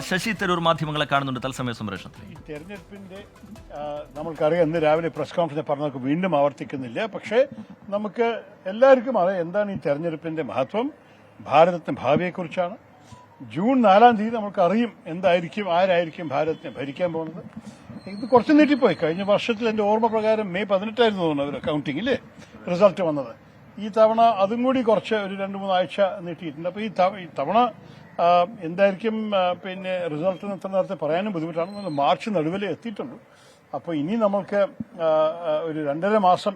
ശശി തരൂർ മാധ്യമങ്ങളെ കാണുന്നുണ്ട് തത്സമയ സംപ്രേഷണത്തിൽ. ഈ തെരഞ്ഞെടുപ്പിന്റെ നമ്മൾക്കറിയാം, ഇന്ന് രാവിലെ പ്രസ് കോൺഫറൻസ് പറഞ്ഞതൊക്കെ വീണ്ടും ആവർത്തിക്കുന്നില്ല. പക്ഷേ നമുക്ക് എല്ലാവർക്കും അറിയാം എന്താണ് ഈ തെരഞ്ഞെടുപ്പിന്റെ മഹത്വം. ഭാരതത്തിന്റെ ഭാവിയെക്കുറിച്ചാണ്. ജൂൺ 4-ാം തീയതി നമുക്കറിയും എന്തായിരിക്കും, ആരായിരിക്കും ഭാരതത്തെ ഭരിക്കാൻ പോകുന്നത്. ഇത് കുറച്ച് നീട്ടിപ്പോയി. കഴിഞ്ഞ വർഷത്തിൽ എന്റെ ഓർമ്മ പ്രകാരം മെയ് 18 തോന്നുന്നു അവർ കൌണ്ടിങ്ങില് റിസൾട്ട് വന്നത്. ഈ തവണ അതും കൂടി കുറച്ച് ഒരു 2-3 ആഴ്ച നീട്ടിയിട്ടുണ്ട്. അപ്പൊ ഈ തവണ എന്തായിരിക്കും പിന്നെ റിസൾട്ട് ഇത്ര നേരത്തെ പറയാനും ബുദ്ധിമുട്ടാണ്. മാർച്ച് നടുവിൽ എത്തിയിട്ടുണ്ട്. അപ്പോൾ ഇനി നമ്മൾക്ക് ഒരു 2.5 മാസം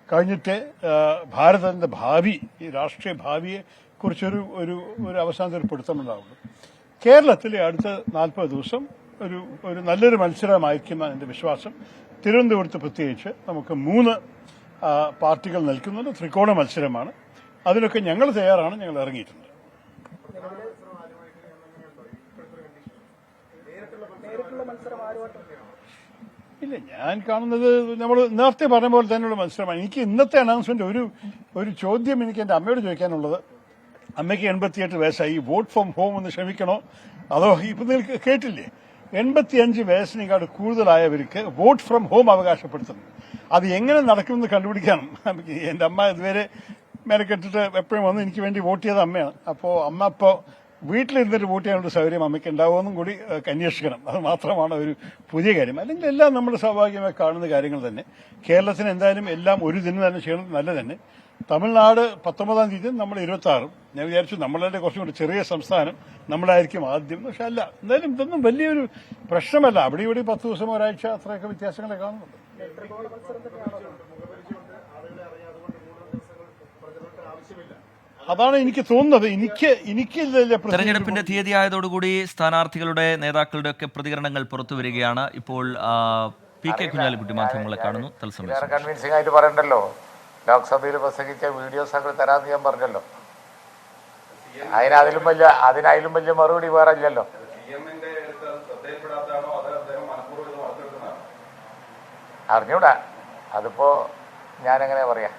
കഴിഞ്ഞിട്ട് ഭാരതത്തിന്റെ ഭാവി, ഈ രാഷ്ട്രീയ ഭാവിയെ കുറിച്ചൊരു ഒരു അവസാനത്തെ ഒരു പിടുത്തമുണ്ടാവുള്ളൂ. കേരളത്തിലെ അടുത്ത 40 ദിവസം ഒരു നല്ലൊരു മത്സരമായിരിക്കും എന്റെ വിശ്വാസം. തിരുവനന്തപുരത്ത് പ്രത്യേകിച്ച് നമുക്ക് 3 പാർട്ടികൾ നിൽക്കുന്നത് ത്രികോണ മത്സരമാണ്. അതിനൊക്കെ ഞങ്ങൾ തയ്യാറാണ്, ഞങ്ങൾ ഇറങ്ങിയിട്ടുണ്ട്. ഇല്ല, ഞാൻ കാണുന്നത് നമ്മൾ നേരത്തെ പറഞ്ഞ പോലെ തന്നെയുള്ള മത്സരമാണ്. എനിക്ക് ഇന്നത്തെ അനൗൺസ്മെന്റ് ഒരു ചോദ്യം എനിക്ക് എന്റെ അമ്മയോട് ചോദിക്കാനുള്ളത്. അമ്മയ്ക്ക് 88 വയസ്സായി. വോട്ട് ഫ്രം ഹോം ഒന്ന് ക്ഷമിക്കണോ, അതോ ഇപ്പൊ നിങ്ങൾക്ക് കേട്ടില്ലേ 85 വയസ്സിനേക്കാൾ കൂടുതലായവർക്ക് വോട്ട് ഫ്രം ഹോം അവകാശപ്പെടുത്തുന്നു. അത് എങ്ങനെ നടക്കുമെന്ന് കണ്ടുപിടിക്കണം. എന്റെ അമ്മ ഇതുവരെ മെനക്കെട്ടിട്ട് എപ്പോഴും വന്ന് എനിക്ക് വേണ്ടി വോട്ട് ചെയ്ത അമ്മയാണ്. അപ്പോൾ അമ്മ ഇപ്പോൾ വീട്ടിലിരുന്നിട്ട് വോട്ട് ചെയ്യാനുള്ള സൗകര്യം അമ്മയ്ക്ക് ഉണ്ടാവുമെന്നും കൂടി അന്വേഷിക്കണം. അത് മാത്രമാണ് ഒരു പുതിയ കാര്യം. അല്ലെങ്കിൽ എല്ലാം നമ്മൾ സ്വാഭാവികമായി കാണുന്ന കാര്യങ്ങൾ തന്നെ. കേരളത്തിന് എന്തായാലും എല്ലാം ഒരു ദിനം തന്നെ ചെയ്യണം, നല്ല തന്നെ. തമിഴ്നാട് 19-ാം തീയതി, നമ്മൾ 26. ഞാൻ വിചാരിച്ചു നമ്മളുടെ കുറച്ചും കൂടി ചെറിയ സംസ്ഥാനം നമ്മളായിരിക്കും ആദ്യം. പക്ഷെ അല്ല, എന്തായാലും ഇതൊന്നും വലിയൊരു പ്രശ്നമല്ല. അവിടെ ഇവിടെ 10 ദിവസം ഒരാഴ്ച അത്രയൊക്കെ വ്യത്യാസങ്ങളെ കാണുന്നുണ്ട്. അതാണ് എനിക്ക് തോന്നുന്നത്. എനിക്ക് തെരഞ്ഞെടുപ്പിന്റെ തീയതി ആയതോടുകൂടി സ്ഥാനാർത്ഥികളുടെ നേതാക്കളുടെ ഒക്കെ പ്രതികരണങ്ങൾ പുറത്തുവരികയാണ്. ഇപ്പോൾ PK കുഞ്ഞാലിക്കുട്ടി മാധ്യമങ്ങളെ കാണുന്നു തത്സമയം. കൺവിൻസിംഗ് ആയിട്ട് പറയണ്ടല്ലോ. ലോക്സഭയിൽ പ്രസംഗിച്ച വീഡിയോസ് ഒക്കെ തരാമെന്ന് ഞാൻ പറഞ്ഞല്ലോ. അതിനായാലും വലിയ മറുപടി വേറെ ഇല്ലല്ലോ. അറിഞ്ഞൂടാ, അതിപ്പോ ഞാനെങ്ങനെ പറയാ.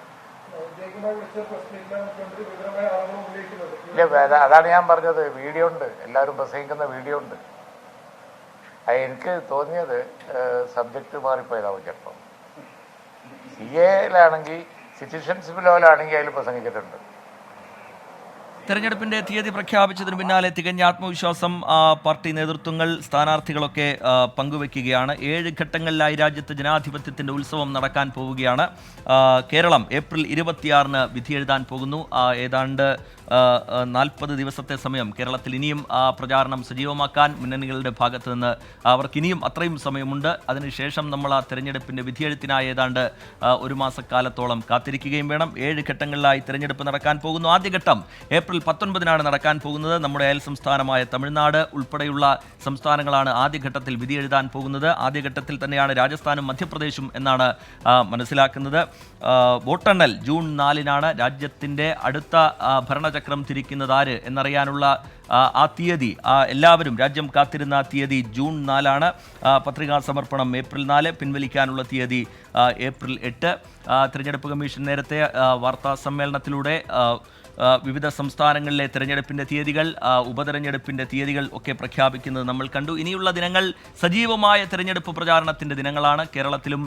ഇല്ല, അതാണ് ഞാൻ പറഞ്ഞത്. വീഡിയോ ഉണ്ട്, എല്ലാവരും പ്രസംഗിക്കുന്ന വീഡിയോ ഉണ്ട്. എനിക്ക് തോന്നിയത് സബ്ജക്ട് മാറിപ്പോയതാവും ചിലപ്പോൾ. CA-ലാണെങ്കിൽ, സിറ്റിസൺഷിപ്പ് ലോയിലാണെങ്കിൽ അതിൽ പ്രസംഗിച്ചിട്ടുണ്ട്. തെരഞ്ഞെടുപ്പിന്റെ തീയതി പ്രഖ്യാപിച്ചതിന് പിന്നാലെ തികഞ്ഞ ആത്മവിശ്വാസം പാർട്ടി നേതൃത്വങ്ങൾ, സ്ഥാനാർത്ഥികളൊക്കെ പങ്കുവെക്കുകയാണ്. 7 ഘട്ടങ്ങളിലായി രാജ്യത്ത് ജനാധിപത്യത്തിന്റെ ഉത്സവം നടക്കാൻ പോവുകയാണ്. കേരളം ഏപ്രിൽ 26-ന് വിധിയെഴുതാൻ പോകുന്നു. ഏതാണ്ട് 40 ദിവസത്തെ സമയം കേരളത്തിൽ ഇനിയും പ്രചാരണം സജീവമാക്കാൻ മുന്നണികളുടെ ഭാഗത്ത് നിന്ന് അവർക്ക് ഇനിയും അത്രയും സമയമുണ്ട്. അതിനുശേഷം നമ്മൾ ആ തെരഞ്ഞെടുപ്പിന്റെ വിധിയെഴുത്തിനായി ഏതാണ്ട് 1 മാസക്കാലത്തോളം കാത്തിരിക്കുകയും വേണം. 7 ഘട്ടങ്ങളിലായി തെരഞ്ഞെടുപ്പ് നടക്കാൻ പോകുന്നു. ആദ്യഘട്ടം ഏപ്രിൽ 19-നാണ് നടക്കാൻ പോകുന്നത്. നമ്മുടെ അയൽ സംസ്ഥാനമായ തമിഴ്നാട് ഉൾപ്പെടെയുള്ള സംസ്ഥാനങ്ങളാണ് ആദ്യഘട്ടത്തിൽ വിധിയെഴുതാൻ പോകുന്നത്. ആദ്യഘട്ടത്തിൽ തന്നെയാണ് രാജസ്ഥാനും മധ്യപ്രദേശും എന്നാണ് മനസ്സിലാക്കുന്നത്. വോട്ടെണ്ണൽ ജൂൺ 4-നാണ്. രാജ്യത്തിന്റെ അടുത്ത ഭരണചക്രം തിരിക്കുന്നത് ആര് എന്നറിയാനുള്ള ആ തീയതി, എല്ലാവരും രാജ്യം കാത്തിരുന്ന തീയതി ജൂൺ 4-ആണ്. പത്രികാ സമർപ്പണം ഏപ്രിൽ 4, പിൻവലിക്കാനുള്ള തീയതി ഏപ്രിൽ 8. തിരഞ്ഞെടുപ്പ് കമ്മീഷൻ നേരത്തെ വാർത്താ സമ്മേളനത്തിലൂടെ വിവിധ സംസ്ഥാനങ്ങളിലെ തെരഞ്ഞെടുപ്പിന്റെ തീയതികൾ, ഉപതെരഞ്ഞെടുപ്പിന്റെ തീയതികൾ ഒക്കെ പ്രഖ്യാപിക്കുന്നത് നമ്മൾ കണ്ടു. ഇനിയുള്ള ദിനങ്ങൾ സജീവമായ തെരഞ്ഞെടുപ്പ് പ്രചാരണത്തിന്റെ ദിനങ്ങളാണ്. കേരളത്തിലും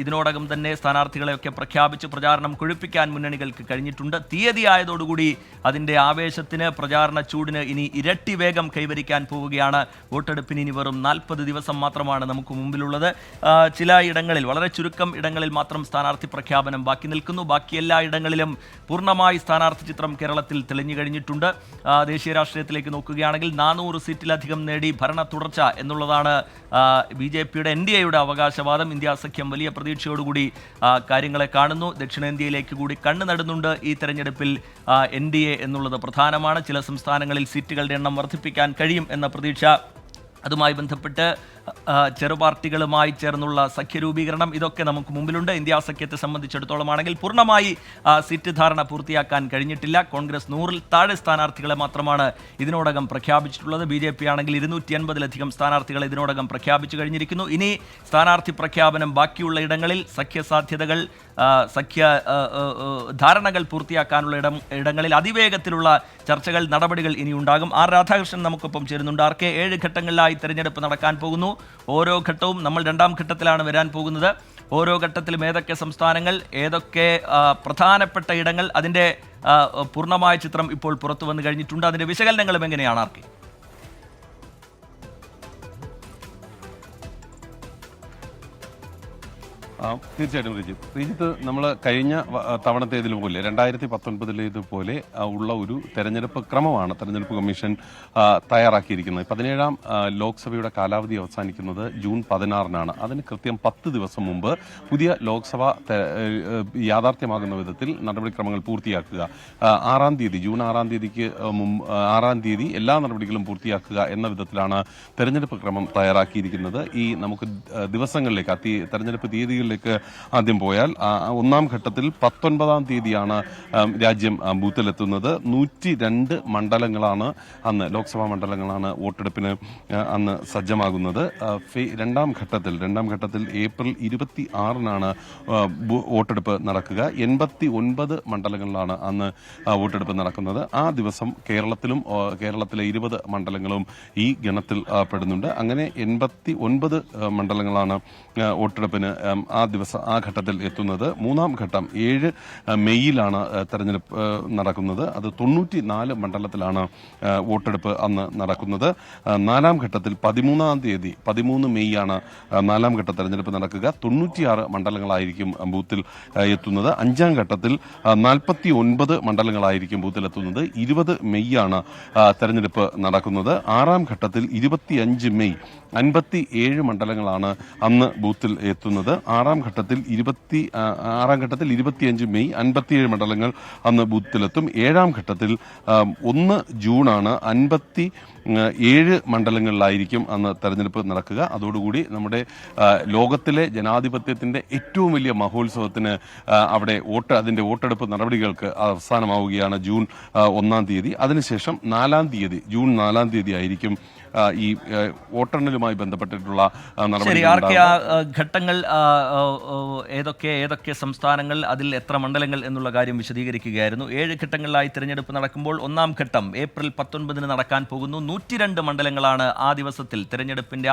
ഇതിനോടകം തന്നെ സ്ഥാനാർത്ഥികളെയൊക്കെ പ്രഖ്യാപിച്ച് പ്രചാരണം കൊഴുപ്പിക്കാൻ മുന്നണികൾക്ക് കഴിഞ്ഞിട്ടുണ്ട്. തീയതി ആയതോടുകൂടി അതിന്റെ ആവേശത്തിന്, പ്രചാരണ ചൂടിന് ഇനി ഇരട്ടി വേഗം കൈവരിക്കാൻ പോവുകയാണ്. വോട്ടെടുപ്പിന് ഇനി വെറും 40 ദിവസം മാത്രമാണ് നമുക്ക് മുമ്പിലുള്ളത്. ചില ഇടങ്ങളിൽ, വളരെ ചുരുക്കം ഇടങ്ങളിൽ മാത്രം സ്ഥാനാർത്ഥി പ്രഖ്യാപനം ബാക്കി നിൽക്കുന്നു. ബാക്കി എല്ലാ ഇടങ്ങളിലും പൂർണ്ണമായി സ്ഥാനാർത്ഥി ചിത്രം കേരളത്തിൽ തെളിഞ്ഞു കഴിഞ്ഞിട്ടുണ്ട്. ദേശീയ രാഷ്ട്രീയത്തിലേക്ക് നോക്കുകയാണെങ്കിൽ 400 സീറ്റിലധികം നേടി ഭരണ തുടർച്ച എന്നുള്ളതാണ് BJP-യുടെ NDA-യുടെ അവകാശവാദം. ഇന്ത്യ സഖ്യം വലിയ പ്രതീക്ഷയോടുകൂടി കാര്യങ്ങളെ കാണുന്നു. ദക്ഷിണേന്ത്യയിലേക്ക് കൂടി കണ്ണു നടുന്നുണ്ട് ഈ തെരഞ്ഞെടുപ്പിൽ NDA എന്നുള്ളത് പ്രധാനമാണ്. ചില സംസ്ഥാനങ്ങളിൽ സീറ്റുകളുടെ എണ്ണം വർദ്ധിപ്പിക്കാൻ കഴിയും എന്ന പ്രതീക്ഷ അതുമായി ബന്ധപ്പെട്ട് ചെറുപാർട്ടികളുമായി ചേർന്നുള്ള സഖ്യരൂപീകരണം ഇതൊക്കെ നമുക്ക് മുമ്പിലുണ്ട്. ഇന്ത്യ സഖ്യത്തെ സംബന്ധിച്ചിടത്തോളം ആണെങ്കിൽ പൂർണ്ണമായി സീറ്റ് ധാരണ പൂർത്തിയാക്കാൻ കഴിഞ്ഞിട്ടില്ല. കോൺഗ്രസ് 100-ൽ താഴെ സ്ഥാനാർത്ഥികളെ മാത്രമാണ് ഇതിനോടകം പ്രഖ്യാപിച്ചിട്ടുള്ളത്. BJP ആണെങ്കിൽ 250-ലധികം സ്ഥാനാർത്ഥികളെ ഇതിനോടകം പ്രഖ്യാപിച്ചു കഴിഞ്ഞിരിക്കുന്നു. ഇനി സ്ഥാനാർത്ഥി പ്രഖ്യാപനം ബാക്കിയുള്ള ഇടങ്ങളിൽ സഖ്യസാധ്യതകൾ ധാരണകൾ പൂർത്തിയാക്കാനുള്ള ഇടങ്ങളിൽ അതിവേഗത്തിലുള്ള ചർച്ചകൾ നടപടികൾ ഇനി ഉണ്ടാകും. ആർ രാധാകൃഷ്ണൻ നമുക്കൊപ്പം ചേരുന്നുണ്ട്. ആർക്കെ 7 ഘട്ടങ്ങളിലായി തെരഞ്ഞെടുപ്പ് നടക്കാൻ പോകുന്നു. ഓരോ ഘട്ടവും നമ്മൾ 2ാം ഘട്ടത്തിലാണ് വരാൻ പോകുന്നത്. ഓരോ ഘട്ടത്തിലും ഏതൊക്കെ സംസ്ഥാനങ്ങൾ, ഏതൊക്കെ പ്രധാനപ്പെട്ട ഇടങ്ങൾ, അതിൻ്റെ പൂർണ്ണമായ ചിത്രം ഇപ്പോൾ പുറത്തു വന്നു കഴിഞ്ഞിട്ടുണ്ട്. അതിൻ്റെ വിശകലനങ്ങളും എങ്ങനെയാണ് ആർക്കെ? തീർച്ചയായിട്ടും ശ്രീജിത്ത്, നമ്മൾ കഴിഞ്ഞ തവണത്തേതിലുപോലെ 2019 ഉള്ള ഒരു തെരഞ്ഞെടുപ്പ് ക്രമമാണ് തെരഞ്ഞെടുപ്പ് കമ്മീഷൻ തയ്യാറാക്കിയിരിക്കുന്നത്. 17ാം ലോക്സഭയുടെ കാലാവധി അവസാനിക്കുന്നത് ജൂൺ 16-നാണ്. അതിന് കൃത്യം 10 ദിവസം മുമ്പ് പുതിയ ലോക്സഭ യാഥാർത്ഥ്യമാകുന്ന വിധത്തിൽ നടപടിക്രമങ്ങൾ പൂർത്തിയാക്കുക. 6-ാം തീയതി ജൂൺ 6-ാം തീയതി എല്ലാ നടപടികളും പൂർത്തിയാക്കുക എന്ന വിധത്തിലാണ് തെരഞ്ഞെടുപ്പ് ക്രമം തയ്യാറാക്കിയിരിക്കുന്നത്. ഈ നമുക്ക് ദിവസങ്ങളിലേക്ക് തെരഞ്ഞെടുപ്പ് തീയതികളിലേക്ക് ആദ്യം പോയാൽ 1ാം ഘട്ടത്തിൽ 19-ാം തീയതിയാണ് രാജ്യം ബൂത്തിലെത്തുന്നത്. 102 മണ്ഡലങ്ങളാണ് അന്ന്, ലോക്സഭാ മണ്ഡലങ്ങളാണ് വോട്ടെടുപ്പിന് അന്ന് സജ്ജമാകുന്നത്. 2ാം ഘട്ടത്തിൽ ഏപ്രിൽ 26-നാണ് വോട്ടെടുപ്പ് നടക്കുക. 89 മണ്ഡലങ്ങളിലാണ് അന്ന് വോട്ടെടുപ്പ് നടക്കുന്നത്. ആ ദിവസം കേരളത്തിലെ 20 മണ്ഡലങ്ങളും ഈ ഗണത്തിൽ പെടുന്നുണ്ട്. അങ്ങനെ 89 മണ്ഡലങ്ങളാണ് വോട്ടെടുപ്പിന് ആ ഘട്ടത്തിൽ എത്തുന്നത്. 3ാം ഘട്ടം 7 മെയ്യിലാണ് തെരഞ്ഞെടുപ്പ് നടക്കുന്നത്. അത് 94 മണ്ഡലത്തിലാണ് വോട്ടെടുപ്പ് അന്ന് നടക്കുന്നത്. 4ാം ഘട്ടത്തിൽ 13-ാം തീയതി 13 മെയ്യാണ് 4ാം ഘട്ട തെരഞ്ഞെടുപ്പ് നടക്കുക. 96 മണ്ഡലങ്ങളായിരിക്കും ബൂത്തിൽ എത്തുന്നത്. 5ാം ഘട്ടത്തിൽ 49 മണ്ഡലങ്ങളായിരിക്കും ബൂത്തിലെത്തുന്നത്. 20 മെയ്യാണ് തെരഞ്ഞെടുപ്പ് നടക്കുന്നത്. 6ാം ഘട്ടത്തിൽ 25 മെയ് 57 മണ്ഡലങ്ങളാണ് അന്ന് ബൂത്തിൽ എത്തുന്നത്. 6ാം ഘട്ടത്തിൽ 25 മെയ് 57 മണ്ഡലങ്ങൾ അന്ന് ബൂത്തിലെത്തും. 7ാം ഘട്ടത്തിൽ 1 ജൂണാണ് 57 മണ്ഡലങ്ങളിലായിരിക്കും അന്ന് തെരഞ്ഞെടുപ്പ് നടക്കുക. അതോടുകൂടി നമ്മുടെ ലോകത്തിലെ ജനാധിപത്യത്തിന്റെ ഏറ്റവും വലിയ മഹോത്സവത്തിന് അവിടെ അതിന്റെ വോട്ടെടുപ്പ് നടപടികൾക്ക് അവസാനമാവുകയാണ് ജൂൺ 1-ാം തീയതി. അതിനുശേഷം ജൂൺ 4-ാം തീയതി ആയിരിക്കും ഈ വോട്ടെണ്ണലുമായി ബന്ധപ്പെട്ടിട്ടുള്ള ഘട്ടങ്ങൾ ഏതൊക്കെ സംസ്ഥാനങ്ങൾ, അതിൽ എത്ര മണ്ഡലങ്ങൾ എന്നുള്ള കാര്യം വിശദീകരിക്കുകയായിരുന്നു. 7 ഘട്ടങ്ങളിലായി തിരഞ്ഞെടുപ്പ് നടക്കുമ്പോൾ 1ാം ഘട്ടം ഏപ്രിൽ 19-ന് നടക്കാൻ പോകുന്നു. 102 മണ്ഡലങ്ങളാണ് ആ ദിവസത്തിൽ തെരഞ്ഞെടുപ്പിന്റെ